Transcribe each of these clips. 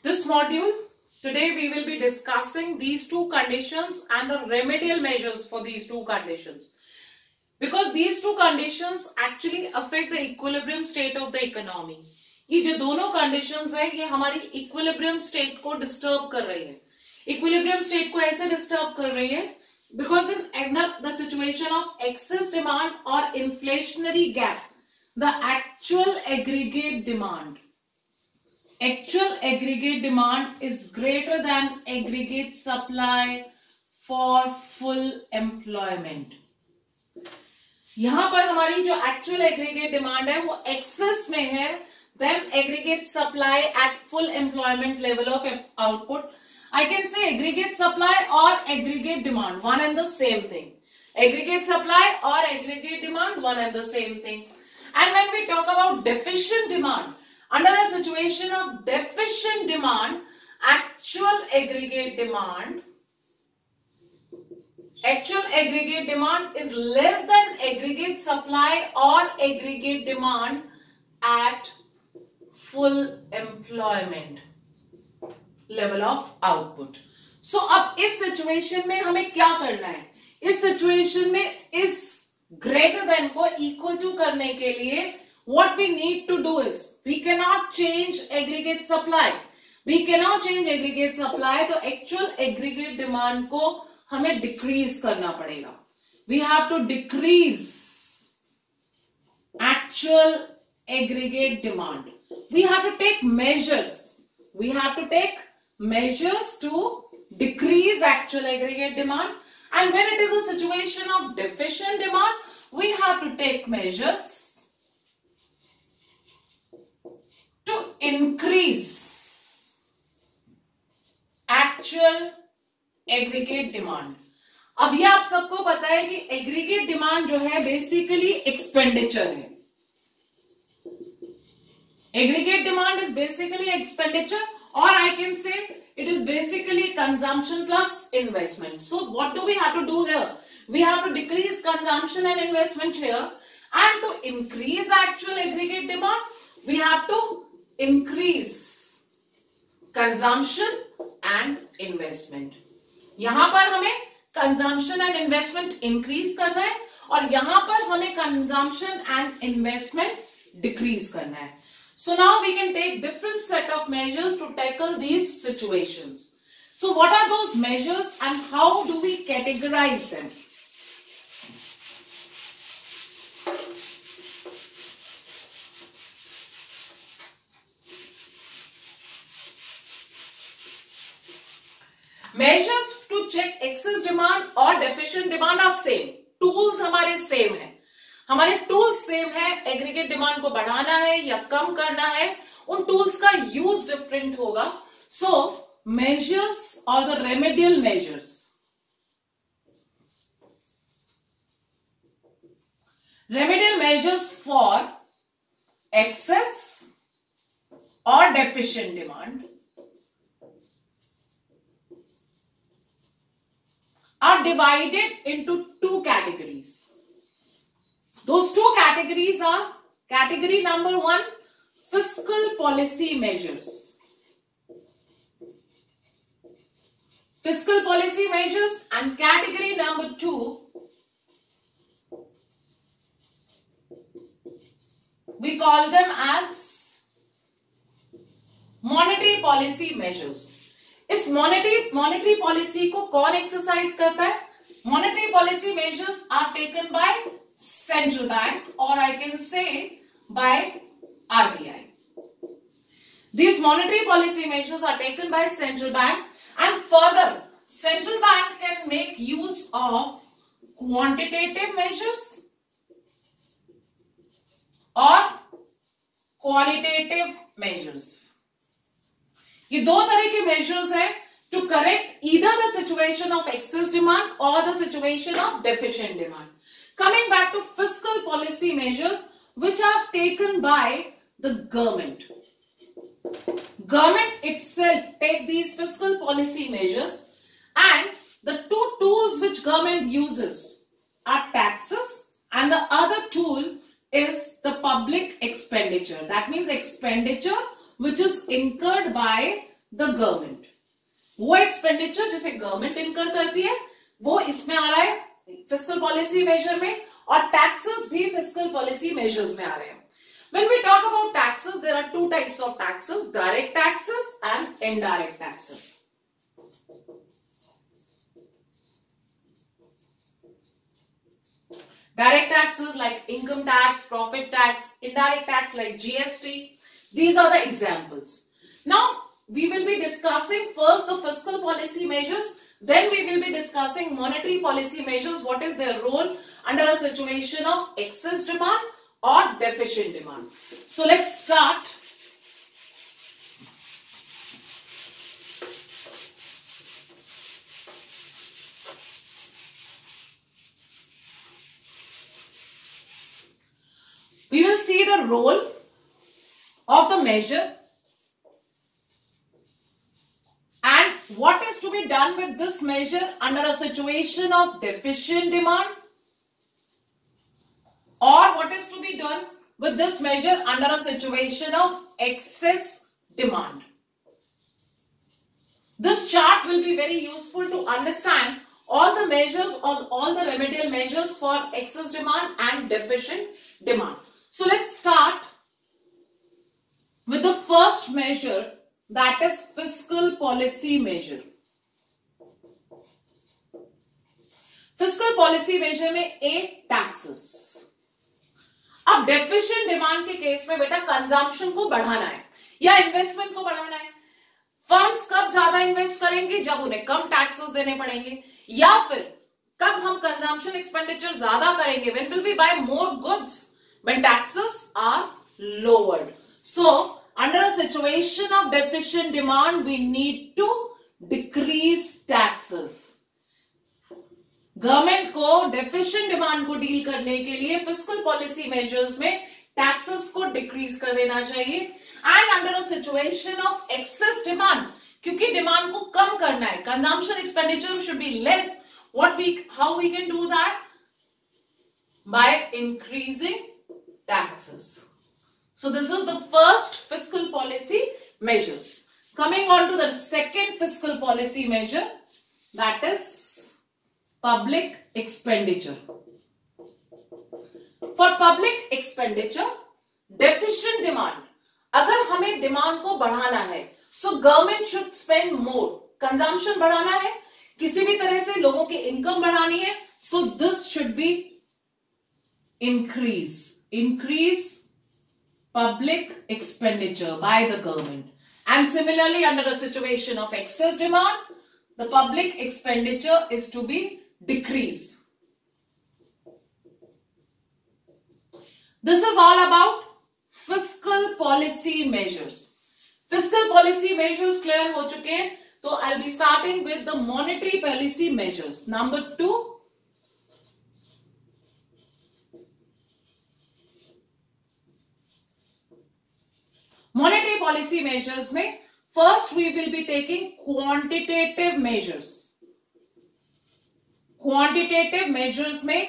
This module, today we will be discussing these two conditions and the remedial measures for these two conditions. Because these two conditions actually affect the equilibrium state of the economy. ये जो दोनों conditions है ये हमारी equilibrium state को disturb कर रही है. Equilibrium state को ऐसे disturb कर रही है because in the situation of excess demand or inflationary gap, the actual aggregate demand is greater than aggregate supply for full employment. यहां पर हमारी जो actual aggregate demand है वो excess में है than aggregate supply at full employment level of output. I can say aggregate supply or aggregate demand, one and the same thing. Aggregate supply or aggregate demand, one and the same thing. And when we talk about deficient demand, under the situation of deficient demand, actual aggregate demand is less than aggregate supply or aggregate demand at full employment level of output. So अब इस situation में हमें क्या करना है? इस situation में इस greater than को equal to करने के लिए what we need to do is we cannot change aggregate supply. We cannot change aggregate supply, तो actual aggregate demand को हमें decrease करना पड़ेगा. We have to decrease actual aggregate demand. We have to take measures. We have to take measures to decrease actual aggregate demand. And when it is a situation of deficient demand, we have to take measures to increase actual aggregate demand. अब ये आप सबको पता है कि aggregate demand जो है basically expenditure है. Aggregate demand is basically expenditure, or I can say it is basically consumption plus investment. So what do we have to do here? We have to decrease consumption and investment here, and to increase actual aggregate demand, we have to increase consumption and investment. यहाँ पर हमें consumption and investment increase करना है और यहाँ पर हमें consumption and investment decrease करना है. So now we can take different set of measures to tackle these situations. So what are those measures and how do we categorize them? Measures to check excess demand or deficient demand are same. Tools हमारे same हैं. हमारे tools same है. Aggregate demand को बढ़ाना है या कम करना है, उन टूल्स का यूज डिफरेंट होगा. सो मेजर्स और the remedial measures for excess और deficient demand are divided into two categories. Those two categories are category number 1, fiscal policy measures. Fiscal policy measures, and category number 2, we call them as monetary policy measures. इस monetary policy को कौन exercise करता है? Monetary policy measures are taken by central bank, or I can say by RBI. These monetary policy measures are taken by central bank, and further central bank can make use of quantitative measures or qualitative measures. ये दो तरह के measures हैं to correct either the situation of excess demand or the situation of deficient demand. Coming back to fiscal policy measures which are taken by the government. Government itself take these fiscal policy measures, and the two tools which government uses are taxes, and the other tool is the public expenditure. That means expenditure which is incurred by the government. वो expenditure जिसे government इनकर करती है वो इसमें आ रहा है fiscal policy major में, और टैक्सेस भी फिस्कल पॉलिसी मेजर्स में आ रहे हैं। When we talk about taxes, there are two types of taxes: direct taxes and indirect taxes. Direct taxes like income tax, profit tax; indirect tax like GST. These are the examples. Now, we will be discussing first the fiscal policy measures, then we will be discussing monetary policy measures, what is their role under a situation of excess demand or deficient demand. So let's start. We will see the role of the measure and what is to be done with this measure under a situation of deficient demand, or what is to be done with this measure under a situation of excess demand. This chart will be very useful to understand all the measures or all the remedial measures for excess demand and deficient demand. So let's start with the first measure, that is fiscal policy measure. Fiscal policy measure में एक taxes. अब deficient demand के case में बेटा consumption को बढ़ाना है या इन्वेस्टमेंट को बढ़ाना है। फर्म्स कब ज्यादा इन्वेस्ट करेंगे? जब उन्हें कम टैक्सेस देने पड़ेंगे, या फिर कब हम कंजम्पशन एक्सपेंडिचर ज्यादा करेंगे? When will we buy more goods? When taxes are lowered. So under a situation of deficient demand we need to decrease taxes. Government को डेफिशिएंट डिमांड को डील करने के लिए फिस्कल पॉलिसी मेजर्स में taxes को decrease कर देना चाहिए। And under a situation of excess demand, क्योंकि डिमांड को कम करना है, consumption expenditure should be less, how we can do that? By increasing taxes. So this is the first fiscal policy measures. Coming on to the second fiscal policy measure, that is public expenditure. For public expenditure, deficient demand, अगर हमें demand को बढ़ाना है, so government should spend more. Consumption बढ़ाना है, किसी भी तरह से लोगों की इनकम बढ़ानी है, so this should be increase public expenditure by the government. And similarly, under a situation of excess demand, the public expenditure is to be decrease. This is all about fiscal policy measures. Fiscal policy measures clear हो चुके हैं, तो I'll be starting with the monetary policy measures. Number 2, monetary policy measures में first we will be taking quantitative measures. Quantitative measures में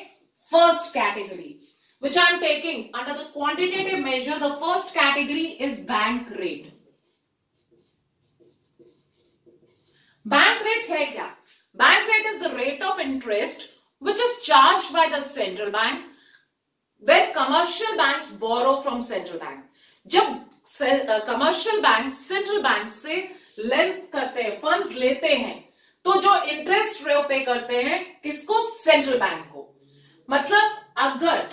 first category which I am taking under the quantitative measure, the first category is bank rate. Bank rate है क्या? Bank rate is the rate of interest which is charged by the central bank when commercial banks borrow from central bank. जब commercial banks central bank से lend करते हैं, funds लेते हैं, तो जो इंटरेस्ट रेट पे करते हैं किसको? सेंट्रल बैंक को। मतलब अगर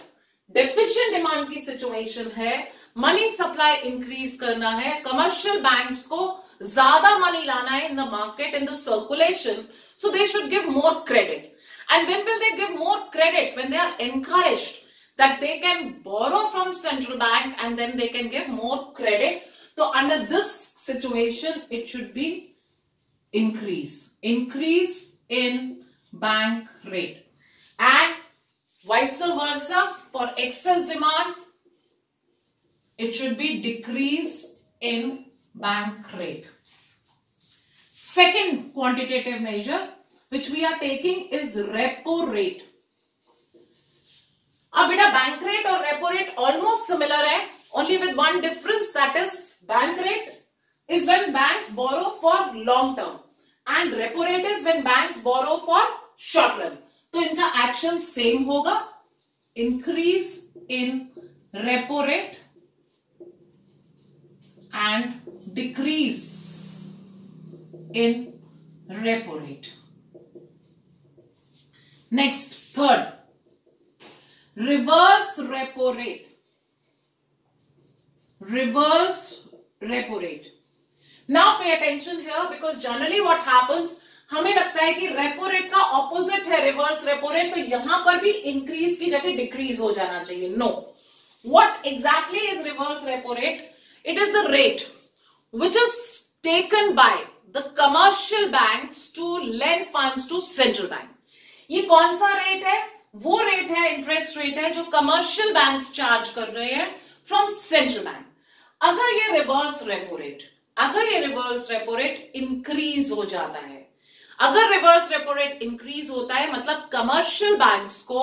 डेफिशिएंट डिमांड की सिचुएशन है, मनी सप्लाई इंक्रीज करना है, कमर्शियल बैंक्स को ज्यादा मनी लाना है in the market, in the circulation, so they should give more credit. And when will they give more credit? When they are encouraged that they can borrow from central bank and then they can give more credit. So under this situation it should be increase in bank rate, and vice versa for excess demand it should be decrease in bank rate. Second quantitative measure which we are taking is repo rate. अब बेटा bank rate और repo rate almost similar है, only with one difference, that is bank rate is when banks borrow for long term and repo rate is when banks borrow for short run. तो इनका action same होगा, increase in repo rate and decrease in repo rate. Next, third, reverse repo rate. Reverse repo rate. Now pay attention here because generally what happens, हमें लगता है कि repo rate का opposite है reverse repo rate, तो यहां पर भी इंक्रीज की जगह डिक्रीज हो जाना चाहिए. No, what exactly is reverse repo rate? It is the rate which is taken by the commercial banks to lend funds to central bank. ये कौन सा रेट है? वो रेट है, इंटरेस्ट रेट है जो कमर्शियल बैंक्स चार्ज कर रहे हैं फ्रॉम सेंट्रल बैंक. अगर ये रिवर्स रेपो रेट इंक्रीज हो जाता है, अगर रिवर्स रेपो रेट इंक्रीज होता है मतलब कमर्शियल बैंक्स को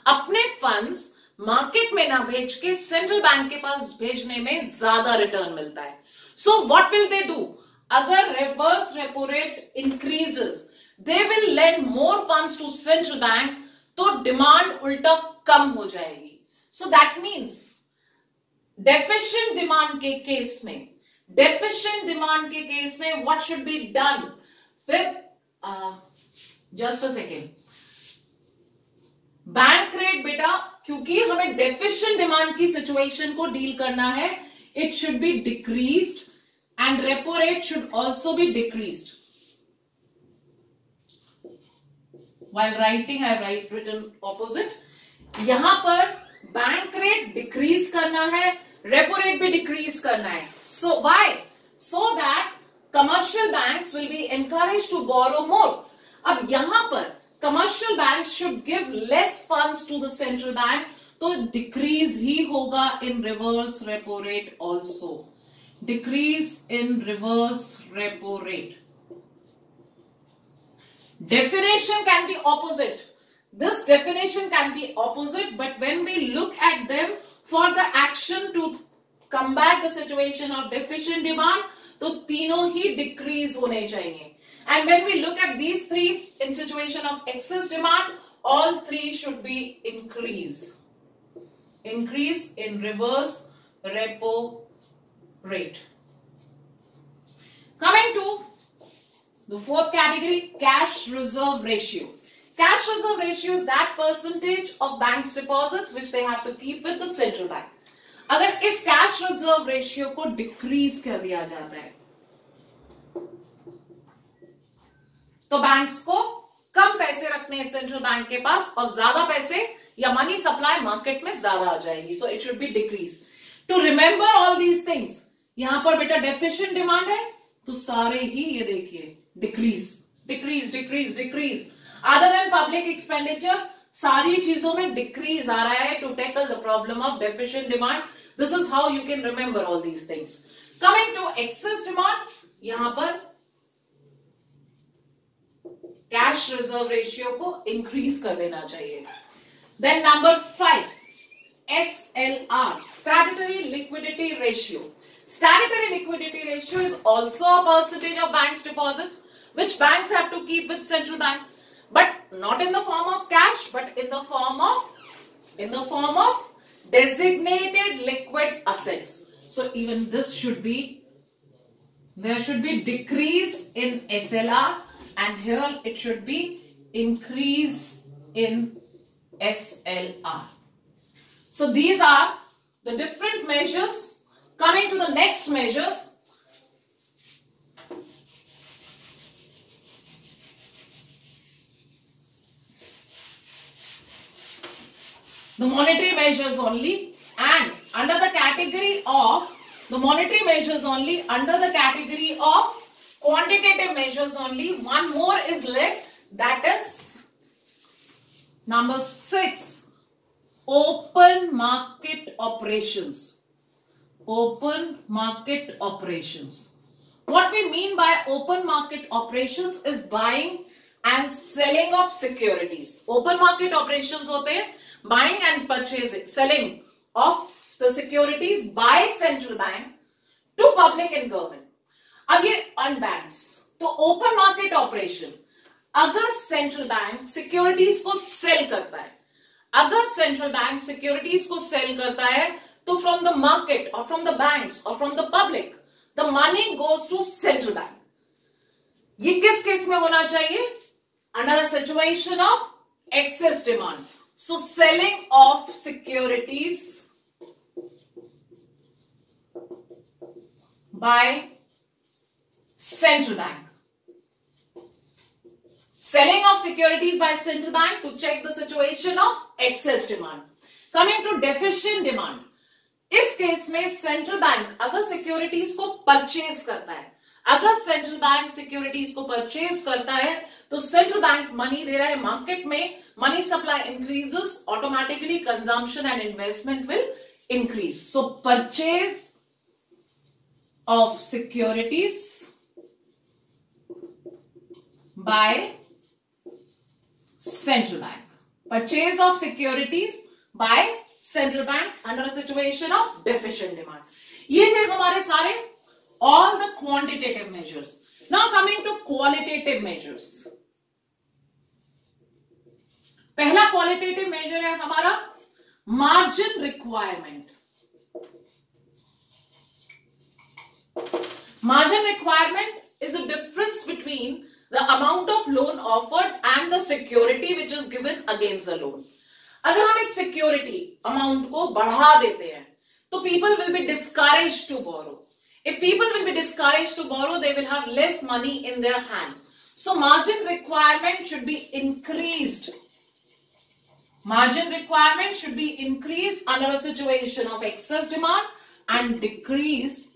अपने फंड्स मार्केट में ना भेज के सेंट्रल बैंक के पास भेजने में ज्यादा रिटर्न मिलता है. So what will they do? अगर reverse repo rate increases, they will lend more funds to central bank, तो डिमांड उल्टा कम हो जाएगी. So that means deficient demand के केस में व्हाट शुड बी डन? फिर just a second, bank rate बेटा, क्योंकि हमें डेफिशिएंट डिमांड की सिचुएशन को डील करना है, it should be decreased and repo rate should also be decreased. While writing, I have written opposite. यहां पर बैंक रेट डिक्रीज करना है, रेपो रेट भी डिक्रीज करना है. So why? So that commercial banks will be encouraged to borrow more. अब यहां पर commercial banks should give less funds to the central bank, तो डिक्रीज ही होगा in reverse repo rate also. Decrease in reverse repo rate. Definition can be opposite. This definition can be opposite, but when we look at them for the action to combat the situation of deficient demand, तो तीनों ही decrease होने चाहिए. And when we look at these three in situation of excess demand, all three should be increase. Increase in reverse repo rate. Coming to the fourth category, cash reserve ratio. Cash reserve ratio is that percentage of banks deposits which they have to keep with the central bank. अगर इस cash reserve ratio को decrease कर दिया जाता है, तो banks को कम पैसे रखने हैं सेंट्रल बैंक के पास और ज्यादा पैसे या मनी सप्लाई मार्केट में ज्यादा आ जाएगी. So it should be decrease. To remember all these things, यहां पर बेटा डेफिशिएंट डिमांड है तो सारे ही ये देखिए decrease decrease decrease decrease. Other than public expenditure, सारी चीजों में डिक्रीज आ रहा है to tackle the problem of deficient demand. This is how you can remember all these things. Coming to excess demand, यहां पर कैश रिजर्व रेशियो को increase कर देना चाहिए. Then number 5, SLR, statutory liquidity ratio. Statutory liquidity ratio is also a percentage of banks' deposits which banks have to keep with central bank, but not in the form of cash, but in the form of designated liquid assets. So even this should be, there should be decrease in SLR, and here it should be increase in SLR. So these are the different measures. Coming to the next measures, the monetary measures only, and under the category of the monetary measures only, under the category of quantitative measures only, one more is left, that is number 6, open market operations. Open market operations. What we mean by open market operations is buying and selling of securities. Open market operations होते हैं buying and purchasing, selling of the securities by central bank to public and government. अब ये अनबैंक्स, तो open market operation, अगर central bank securities को sale करता है, अगर सेंट्रल बैंक सिक्योरिटीज को सेल करता है, तो फ्रॉम द मार्केट और फ्रॉम द बैंक्स और from the public the money goes to central bank. ये किस केस में होना चाहिए? Under a situation of excess demand. So selling of securities by central bank. Selling of securities by central bank to check the situation of excess demand. Coming to deficient demand. इस case में central bank अगर securities को purchase करता है, अगर central bank securities को purchase करता है, तो सेंट्रल बैंक मनी दे रहा है मार्केट में, money supply increases, automatically consumption and investment will increase. So purchase of securities by central bank. Purchase of securities by central bank under a situation of deficient demand. ये थे हमारे सारे all the quantitative measures. Now coming to qualitative measures. पहला qualitative measure है हमारा margin requirement. Margin requirement is a difference between the amount of loan offered and the security which is given against the loan. अगर हम इस security amount को बढ़ा देते हैं, तो people will be discouraged to borrow. If people will be discouraged to borrow, they will have less money in their hand. So margin requirement should be increased. Margin requirement should be increased under a situation of excess demand and decreased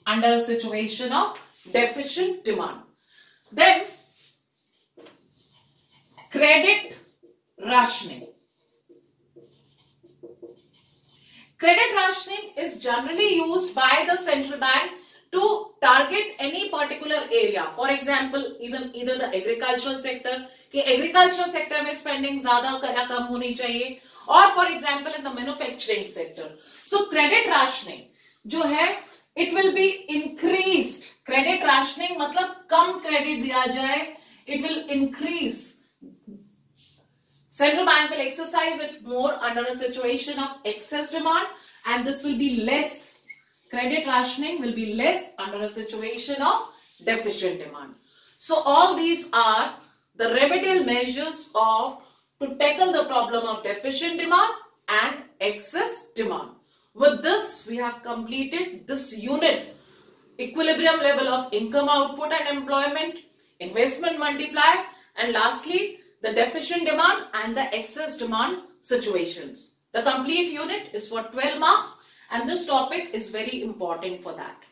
under a situation of deficient demand. Then credit rationing. Credit rationing is generally used by the central bank to target any particular area. For example, even either the agricultural sector, कि agricultural sector में spending ज़्यादा या कम होनी चाहिए, or for example in the manufacturing sector. So credit rationing जो है, it will be increased. Credit rationing मतलब कम credit दिया जाए, it will increase. Central bank will exercise it more under a situation of excess demand, and this will be less. Credit rationing will be less under a situation of deficient demand. So all these are the remedial measures to tackle the problem of deficient demand and excess demand. With this, we have completed this unit. Equilibrium level of income output and employment, investment multiplier, and lastly, the deficient demand and the excess demand situations. The complete unit is for 12 marks, and this topic is very important for that.